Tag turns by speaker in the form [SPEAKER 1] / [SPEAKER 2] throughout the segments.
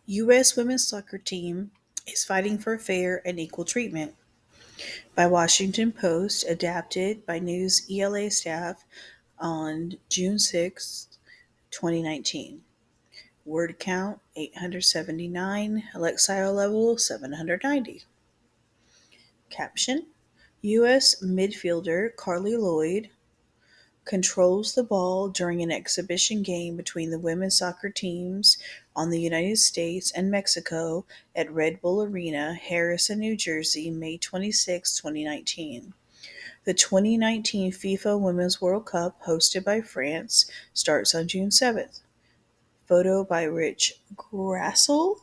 [SPEAKER 1] U.S. women's soccer team is fighting for fair and equal treatment by Washington Post, adapted by News ELA staff on June 6, 2019. Word count 879, Lexile level 790. Caption: U.S. midfielder Carly Lloyd controls the ball during an exhibition game between the women's soccer teams on the United States and Mexico at Red Bull Arena, Harrison, New Jersey, May 26, 2019. The 2019 FIFA Women's World Cup, hosted by France, starts on June 7th. Photo by Rich Grassel,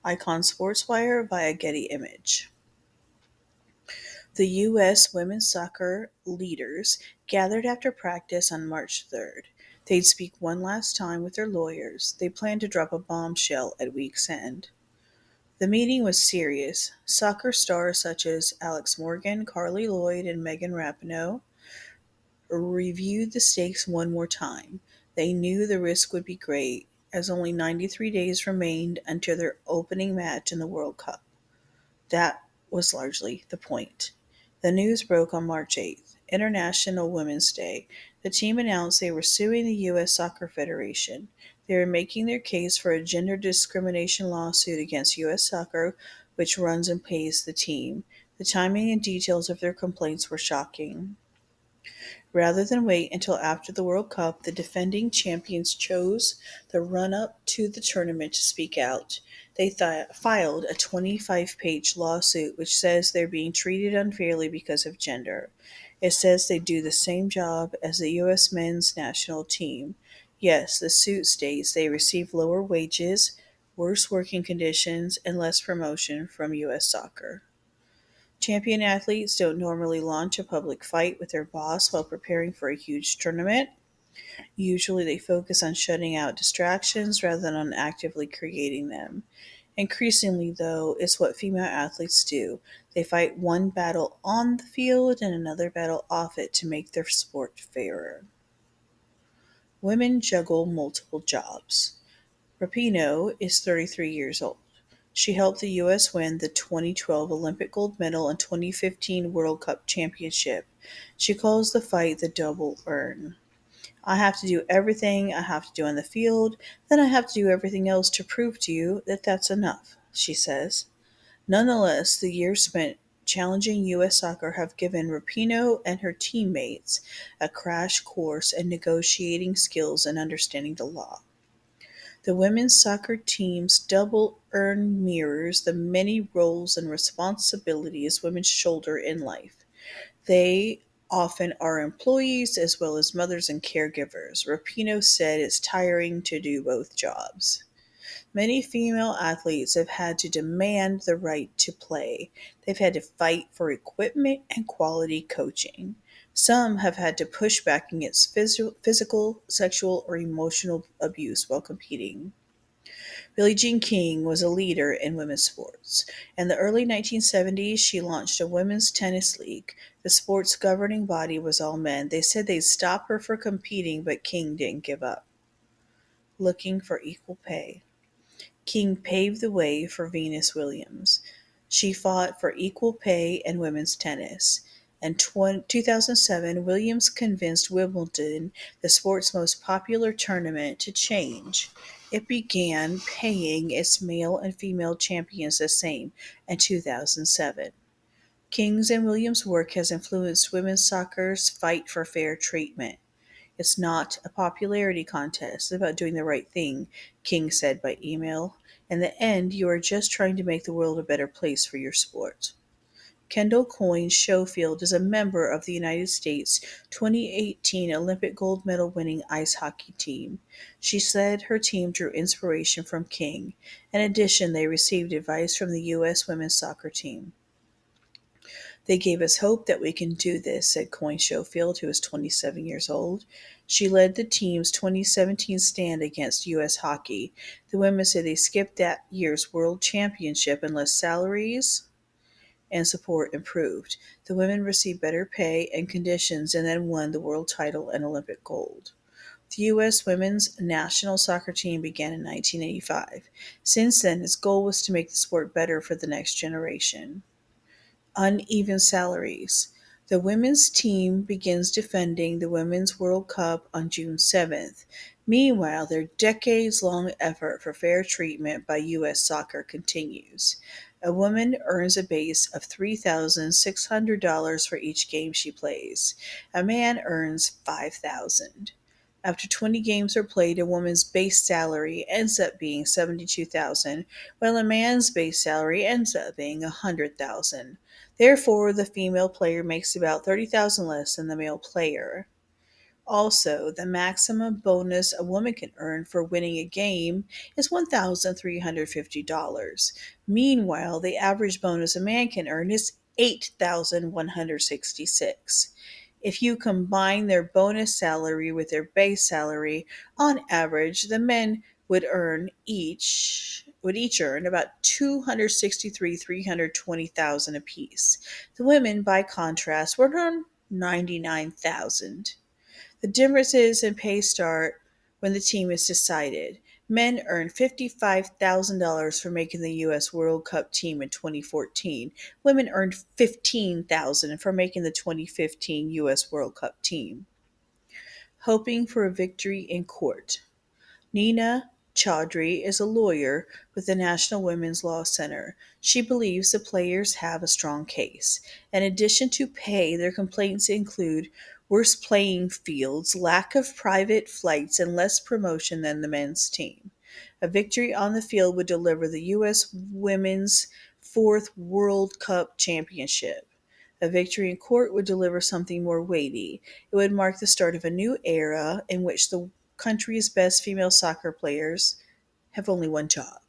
[SPEAKER 1] Icon Sportswire via Getty Image. The U.S. women's soccer leaders gathered after practice on March 3rd. They'd speak one last time with their lawyers. They planned to drop a bombshell at week's end. The meeting was serious. Soccer stars such as Alex Morgan, Carly Lloyd, and Megan Rapinoe reviewed the stakes one more time. They knew the risk would be great, as only 93 days remained until their opening match in the World Cup. That was largely the point. The news broke on March 8th, International Women's Day. The team announced they were suing the U.S. Soccer Federation. They were making their case for a gender discrimination lawsuit against U.S. Soccer, which runs and pays the team. The timing and details of their complaints were shocking. Rather than wait until after the World Cup, the defending champions chose the run-up to the tournament to speak out. They filed a 25-page lawsuit which says they're being treated unfairly because of gender. It says they do the same job as the U.S. men's national team. Yes, the suit states they receive lower wages, worse working conditions, and less promotion from U.S. Soccer. Champion athletes don't normally launch a public fight with their boss while preparing for a huge tournament. Usually they focus on shutting out distractions rather than on actively creating them. Increasingly, though, it's what female athletes do. They fight one battle on the field and another battle off it to make their sport fairer. Women juggle multiple jobs. Rapinoe is 33 years old. She helped the U.S. win the 2012 Olympic gold medal and 2015 World Cup championship. She calls the fight the double earn. I have to do everything I have to do on the field, then I have to do everything else to prove to you that that's enough, she says. Nonetheless, the years spent challenging U.S. soccer have given Rapinoe and her teammates a crash course in negotiating skills and understanding the law. The women's soccer team's double earn mirrors the many roles and responsibilities women shoulder in life. They often are employees as well as mothers and caregivers. Rapinoe said it's tiring to do both jobs. Many female athletes have had to demand the right to play. They've had to fight for equipment and quality coaching. Some have had to push back against physical, sexual, or emotional abuse while competing. Billie Jean King was a leader in women's sports. In the early 1970s, she launched a women's tennis league. The sport's governing body was all men. They said they'd stop her for competing, but King didn't give up. Looking for equal pay. King paved the way for Venus Williams. She fought for equal pay in women's tennis. In 2007, Williams convinced Wimbledon, the sport's most popular tournament, to change. It began paying its male and female champions the same in 2007. King's and Williams' work has influenced women's soccer's fight for fair treatment. It's not a popularity contest. It's about doing the right thing, King said by email. In the end, you are just trying to make the world a better place for your sport. Kendall Coyne Schofield is a member of the United States 2018 Olympic gold medal winning ice hockey team. She said her team drew inspiration from King. In addition, they received advice from the U.S. women's soccer team. They gave us hope that we can do this, said Coyne Schofield, who is 27 years old. She led the team's 2017 stand against U.S. hockey. The women said they skipped that year's World Championship unless salaries and support improved. The women received better pay and conditions and then won the world title and Olympic gold. The U.S. women's national soccer team began in 1985. Since then, its goal was to make the sport better for the next generation. Uneven salaries. The women's team begins defending the Women's World Cup on June 7th. Meanwhile, their decades long effort for fair treatment by U.S. soccer continues. A woman earns a base of $3,600 for each game she plays. A man earns $5,000. After 20 games are played, a woman's base salary ends up being $72,000, while a man's base salary ends up being $100,000. Therefore, the female player makes about 30,000 less than the male player. Also, the maximum bonus a woman can earn for winning a game is $1,350. Meanwhile, the average bonus a man can earn is $8,166. If you combine their bonus salary with their base salary, on average, the men would each earn about 263,320,000 apiece. The women, by contrast, would earn 99,000. The differences in pay start when the team is decided. Men earn $55,000 for making the U.S. World Cup team in 2014. Women earned $15,000 for making the 2015 U.S. World Cup team. Hoping for a victory in court. Nina Chaudhry is a lawyer with the National Women's Law Center. She believes the players have a strong case. In addition to pay, their complaints include worse playing fields, lack of private flights, and less promotion than the men's team. A victory on the field would deliver the U.S. women's fourth World Cup championship. A victory in court would deliver something more weighty. It would mark the start of a new era in which the country's best female soccer players have only one job.